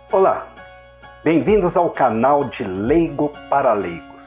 Olá, bem-vindos ao canal de Leigo para Leigos.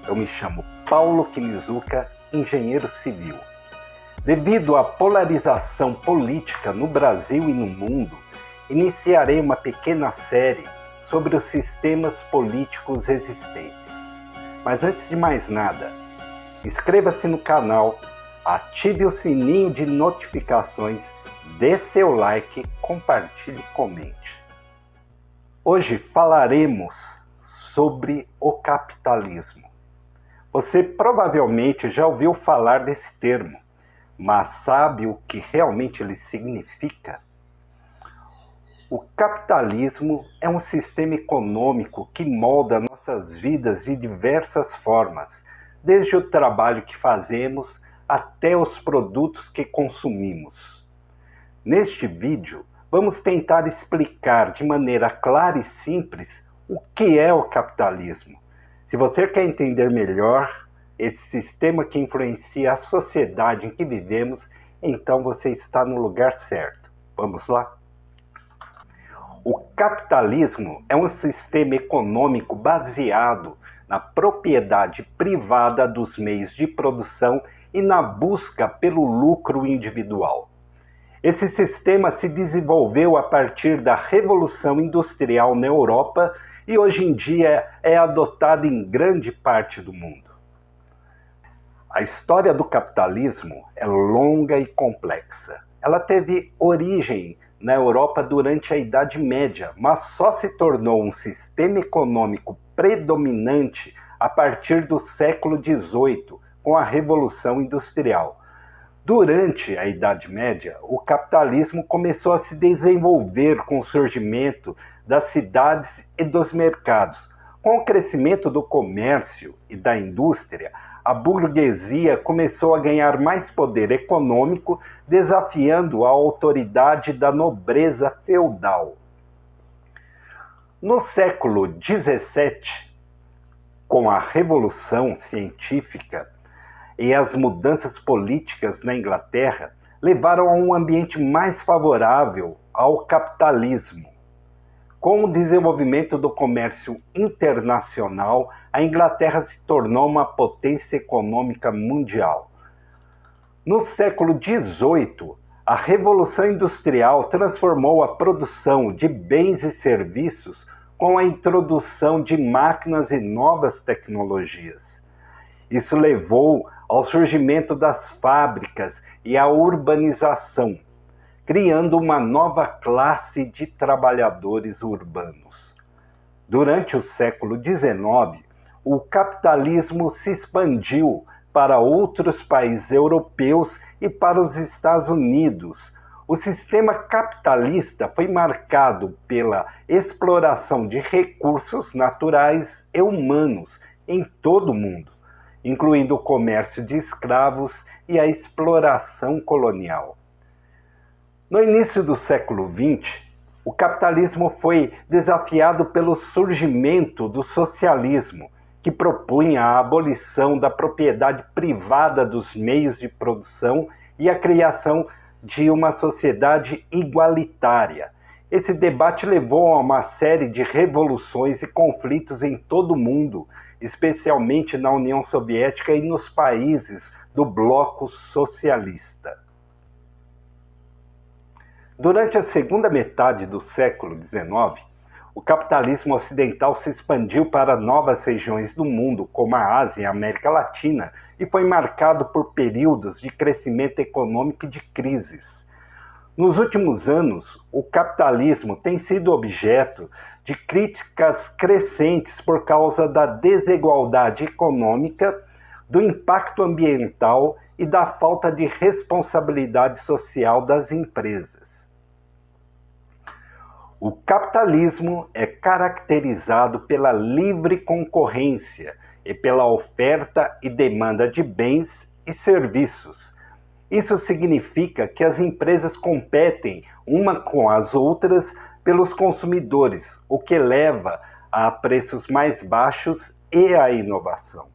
Eu me chamo Paulo Kinizuka, engenheiro civil. Devido à polarização política no Brasil e no mundo, iniciarei uma pequena série sobre os sistemas políticos existentes. Mas antes de mais nada, inscreva-se no canal, ative o sininho de notificações, dê seu like, compartilhe e comente. Hoje falaremos sobre o capitalismo. Você provavelmente já ouviu falar desse termo, mas sabe o que realmente ele significa? O capitalismo é um sistema econômico que molda nossas vidas de diversas formas, desde o trabalho que fazemos até os produtos que consumimos. Neste vídeo, vamos tentar explicar de maneira clara e simples o que é o capitalismo. Se você quer entender melhor esse sistema que influencia a sociedade em que vivemos, então você está no lugar certo. Vamos lá? O capitalismo é um sistema econômico baseado na propriedade privada dos meios de produção e na busca pelo lucro individual. Esse sistema se desenvolveu a partir da Revolução Industrial na Europa e hoje em dia é adotado em grande parte do mundo. A história do capitalismo é longa e complexa. Ela teve origem na Europa durante a Idade Média, mas só se tornou um sistema econômico predominante a partir do século XVIII, com a Revolução Industrial. Durante a Idade Média, o capitalismo começou a se desenvolver com o surgimento das cidades e dos mercados. Com o crescimento do comércio e da indústria, a burguesia começou a ganhar mais poder econômico, desafiando a autoridade da nobreza feudal. No século XVII, com a Revolução Científica e as mudanças políticas na Inglaterra, levaram a um ambiente mais favorável ao capitalismo. Com o desenvolvimento do comércio internacional, a Inglaterra se tornou uma potência econômica mundial. No século XVIII, a Revolução Industrial transformou a produção de bens e serviços com a introdução de máquinas e novas tecnologias. Isso levou ao surgimento das fábricas e à urbanização, criando uma nova classe de trabalhadores urbanos. Durante o século XIX, o capitalismo se expandiu para outros países europeus e para os Estados Unidos. O sistema capitalista foi marcado pela exploração de recursos naturais e humanos em todo o mundo, incluindo o comércio de escravos e a exploração colonial. No início do século XX, o capitalismo foi desafiado pelo surgimento do socialismo, que propunha a abolição da propriedade privada dos meios de produção e a criação de uma sociedade igualitária. Esse debate levou a uma série de revoluções e conflitos em todo o mundo, especialmente na União Soviética e nos países do bloco socialista. Durante a segunda metade do século XIX, o capitalismo ocidental se expandiu para novas regiões do mundo, como a Ásia e a América Latina, e foi marcado por períodos de crescimento econômico e de crises. Nos últimos anos, o capitalismo tem sido objeto de críticas crescentes por causa da desigualdade econômica, do impacto ambiental e da falta de responsabilidade social das empresas. O capitalismo é caracterizado pela livre concorrência e pela oferta e demanda de bens e serviços. Isso significa que as empresas competem uma com as outras pelos consumidores, o que leva a preços mais baixos e à inovação.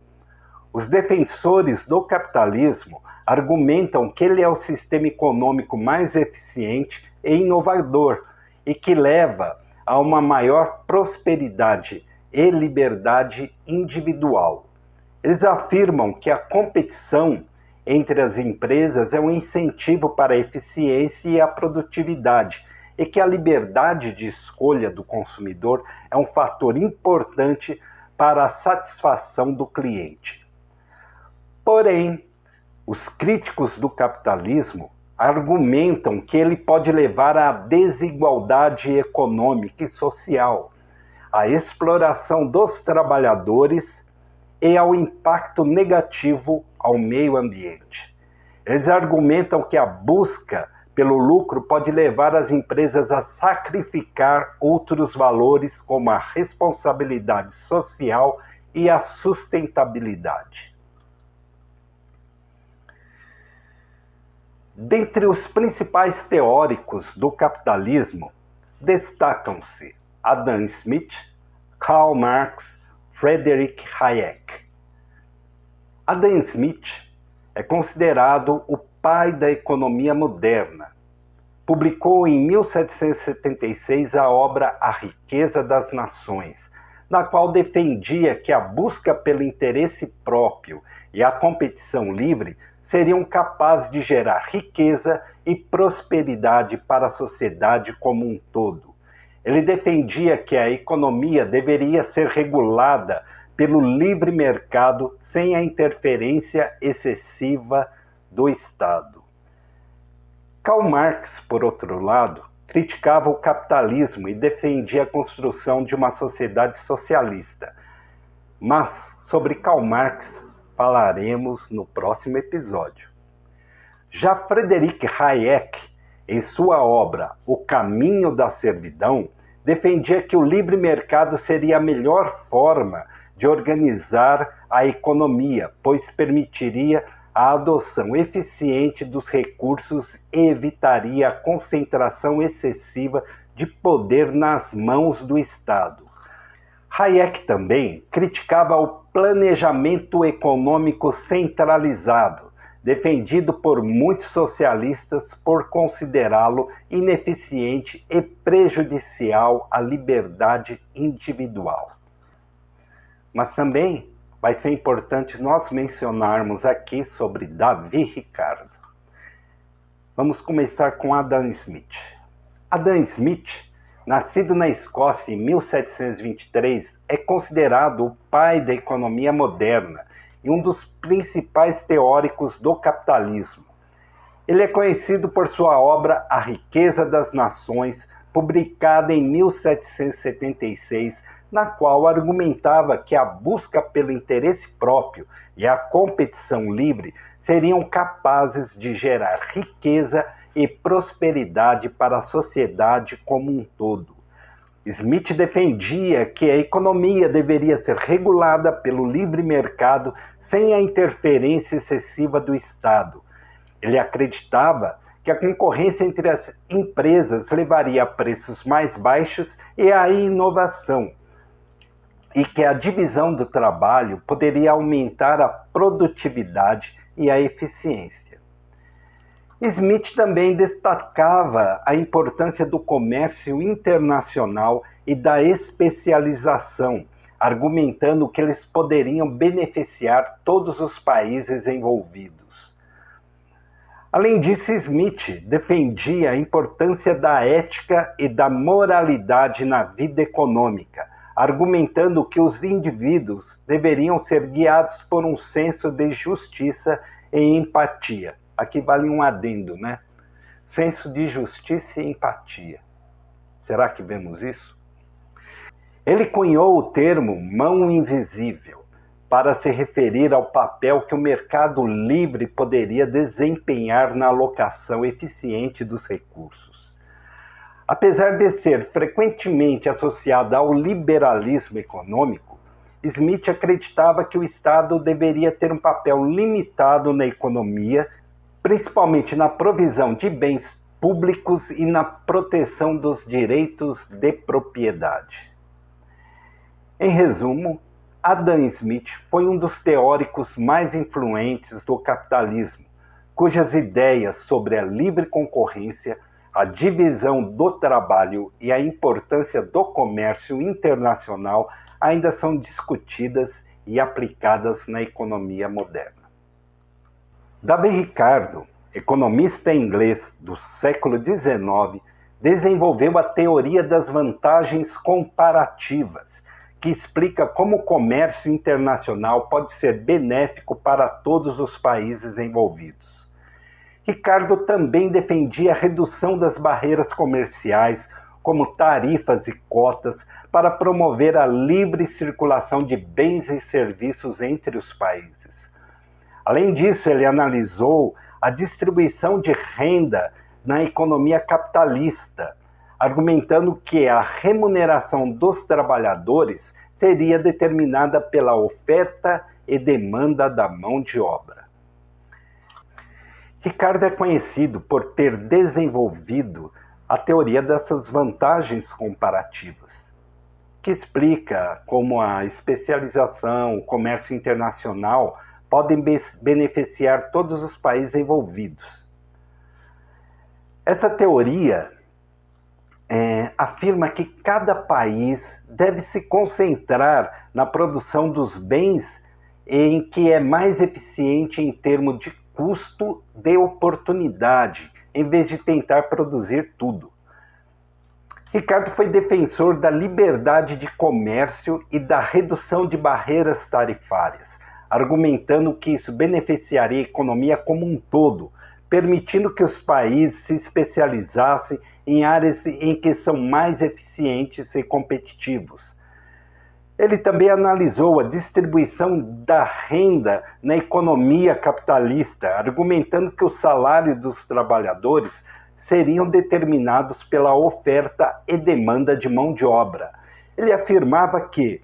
Os defensores do capitalismo argumentam que ele é o sistema econômico mais eficiente e inovador e que leva a uma maior prosperidade e liberdade individual. Eles afirmam que a competição entre as empresas é um incentivo para a eficiência e a produtividade, e que a liberdade de escolha do consumidor é um fator importante para a satisfação do cliente. Porém, os críticos do capitalismo argumentam que ele pode levar à desigualdade econômica e social, à exploração dos trabalhadores e ao impacto negativo ao meio ambiente. Eles argumentam que a busca pelo lucro pode levar as empresas a sacrificar outros valores como a responsabilidade social e a sustentabilidade. Dentre os principais teóricos do capitalismo, destacam-se Adam Smith, Karl Marx, Friedrich Hayek. Adam Smith é considerado o pai da economia moderna. Publicou em 1776 a obra A Riqueza das Nações, na qual defendia que a busca pelo interesse próprio e a competição livre seriam capazes de gerar riqueza e prosperidade para a sociedade como um todo. Ele defendia que a economia deveria ser regulada pelo livre mercado sem a interferência excessiva do Estado. Karl Marx, por outro lado, criticava o capitalismo e defendia a construção de uma sociedade socialista. Mas sobre Karl Marx falaremos no próximo episódio. Já Friedrich Hayek, em sua obra O Caminho da Servidão, defendia que o livre mercado seria a melhor forma de organizar a economia, pois permitiria a adoção eficiente dos recursos e evitaria a concentração excessiva de poder nas mãos do Estado. Hayek também criticava o planejamento econômico centralizado, defendido por muitos socialistas por considerá-lo ineficiente e prejudicial à liberdade individual. Mas também vai ser importante nós mencionarmos aqui sobre Davi Ricardo. Vamos começar com Adam Smith. Adam Smith, nascido na Escócia em 1723, é considerado o pai da economia moderna e um dos principais teóricos do capitalismo. Ele é conhecido por sua obra A Riqueza das Nações, publicada em 1776, na qual argumentava que a busca pelo interesse próprio e a competição livre seriam capazes de gerar riqueza e prosperidade para a sociedade como um todo. Smith defendia que a economia deveria ser regulada pelo livre mercado sem a interferência excessiva do Estado. Ele acreditava que a concorrência entre as empresas levaria a preços mais baixos e à inovação, e que a divisão do trabalho poderia aumentar a produtividade e a eficiência. Smith também destacava a importância do comércio internacional e da especialização, argumentando que eles poderiam beneficiar todos os países envolvidos. Além disso, Smith defendia a importância da ética e da moralidade na vida econômica, argumentando que os indivíduos deveriam ser guiados por um senso de justiça e empatia. Aqui vale um adendo, né? Senso de justiça e empatia. Será que vemos isso? Ele cunhou o termo mão invisível para se referir ao papel que o mercado livre poderia desempenhar na alocação eficiente dos recursos. Apesar de ser frequentemente associado ao liberalismo econômico, Smith acreditava que o Estado deveria ter um papel limitado na economia, principalmente na provisão de bens públicos e na proteção dos direitos de propriedade. Em resumo, Adam Smith foi um dos teóricos mais influentes do capitalismo, cujas ideias sobre a livre concorrência, a divisão do trabalho e a importância do comércio internacional ainda são discutidas e aplicadas na economia moderna. Davi Ricardo, economista inglês do século XIX, desenvolveu a teoria das vantagens comparativas, que explica como o comércio internacional pode ser benéfico para todos os países envolvidos. Ricardo também defendia a redução das barreiras comerciais, como tarifas e cotas, para promover a livre circulação de bens e serviços entre os países. Além disso, ele analisou a distribuição de renda na economia capitalista, argumentando que a remuneração dos trabalhadores seria determinada pela oferta e demanda da mão de obra. Ricardo é conhecido por ter desenvolvido a teoria dessas vantagens comparativas, que explica como a especialização, o comércio internacional podem beneficiar todos os países envolvidos. Essa teoria afirma que cada país deve se concentrar na produção dos bens em que é mais eficiente em termos de custo de oportunidade, em vez de tentar produzir tudo. Ricardo foi defensor da liberdade de comércio e da redução de barreiras tarifárias, argumentando que isso beneficiaria a economia como um todo, permitindo que os países se especializassem em áreas em que são mais eficientes e competitivos. Ele também analisou a distribuição da renda na economia capitalista, argumentando que o salário dos trabalhadores seriam determinados pela oferta e demanda de mão de obra. Ele afirmava que,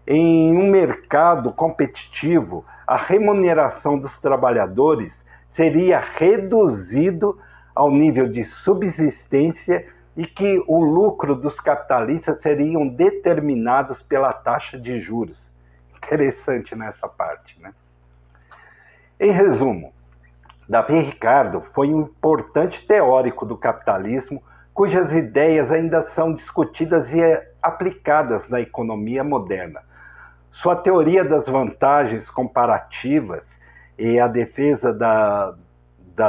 em um mercado competitivo, a remuneração dos trabalhadores seria reduzido ao nível de subsistência e que o lucro dos capitalistas seriam determinados pela taxa de juros. Interessante nessa parte, né? Em resumo, Davi Ricardo foi um importante teórico do capitalismo, cujas ideias ainda são discutidas e aplicadas na economia moderna. Sua teoria das vantagens comparativas e a defesa da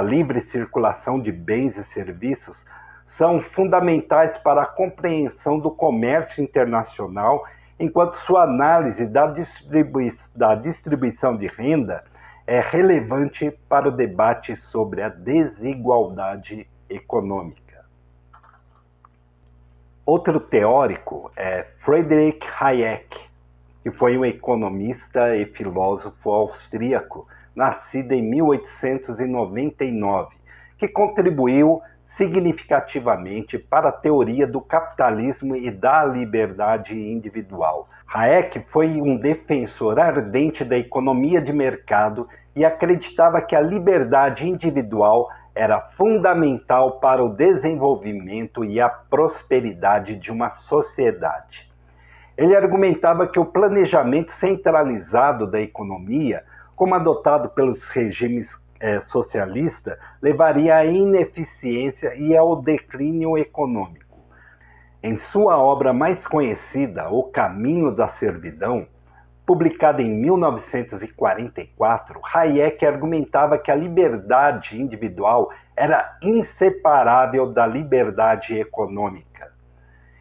livre circulação de bens e serviços são fundamentais para a compreensão do comércio internacional, enquanto sua análise da distribuição de renda é relevante para o debate sobre a desigualdade econômica. Outro teórico é Friedrich Hayek, que foi um economista e filósofo austríaco, nascido em 1899, que contribuiu significativamente para a teoria do capitalismo e da liberdade individual. Hayek foi um defensor ardente da economia de mercado e acreditava que a liberdade individual era fundamental para o desenvolvimento e a prosperidade de uma sociedade. Ele argumentava que o planejamento centralizado da economia, como adotado pelos regimes socialistas, levaria à ineficiência e ao declínio econômico. Em sua obra mais conhecida, O Caminho da Servidão, publicada em 1944, Hayek argumentava que a liberdade individual era inseparável da liberdade econômica.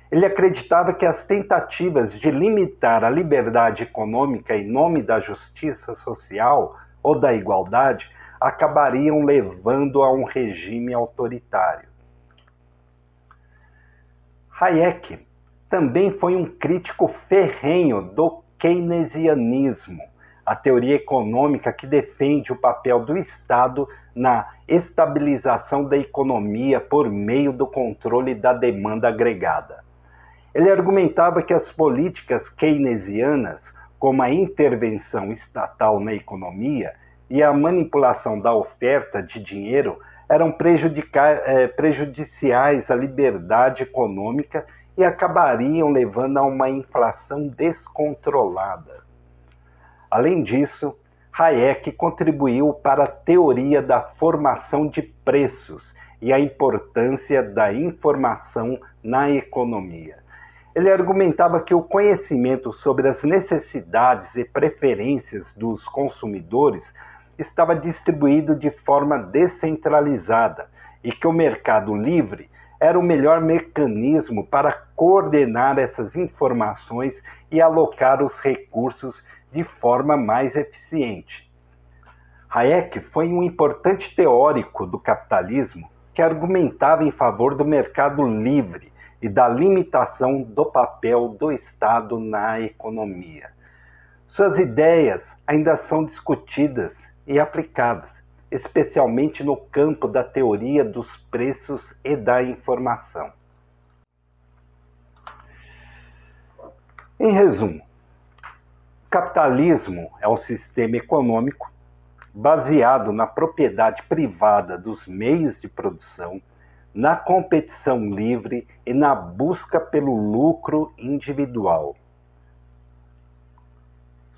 Ele acreditava que as tentativas de limitar a liberdade econômica em nome da justiça social ou da igualdade acabariam levando a um regime autoritário. Hayek também foi um crítico ferrenho do keynesianismo, a teoria econômica que defende o papel do Estado na estabilização da economia por meio do controle da demanda agregada. Ele argumentava que as políticas keynesianas, como a intervenção estatal na economia e a manipulação da oferta de dinheiro, eram prejudiciais à liberdade econômica e acabariam levando a uma inflação descontrolada. Além disso, Hayek contribuiu para a teoria da formação de preços e a importância da informação na economia. Ele argumentava que o conhecimento sobre as necessidades e preferências dos consumidores estava distribuído de forma descentralizada e que o mercado livre era o melhor mecanismo para coordenar essas informações e alocar os recursos de forma mais eficiente. Hayek foi um importante teórico do capitalismo que argumentava em favor do mercado livre e da limitação do papel do Estado na economia. Suas ideias ainda são discutidas e aplicadas, especialmente no campo da teoria dos preços e da informação. Em resumo, o capitalismo é um sistema econômico baseado na propriedade privada dos meios de produção, na competição livre e na busca pelo lucro individual.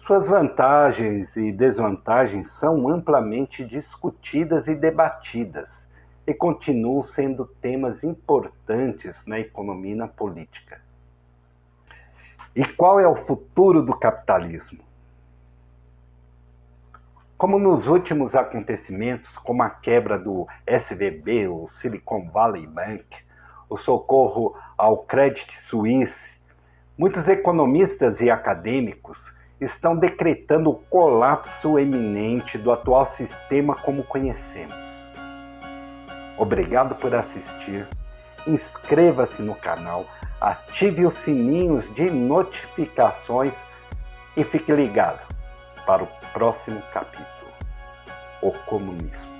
Suas vantagens e desvantagens são amplamente discutidas e debatidas e continuam sendo temas importantes na economia e na política. E qual é o futuro do capitalismo? Como nos últimos acontecimentos, como a quebra do SVB, o Silicon Valley Bank, o socorro ao Credit Suisse, muitos economistas e acadêmicos estão decretando o colapso iminente do atual sistema como conhecemos. Obrigado por assistir, inscreva-se no canal, ative os sininhos de notificações e fique ligado para o próximo capítulo: o comunismo.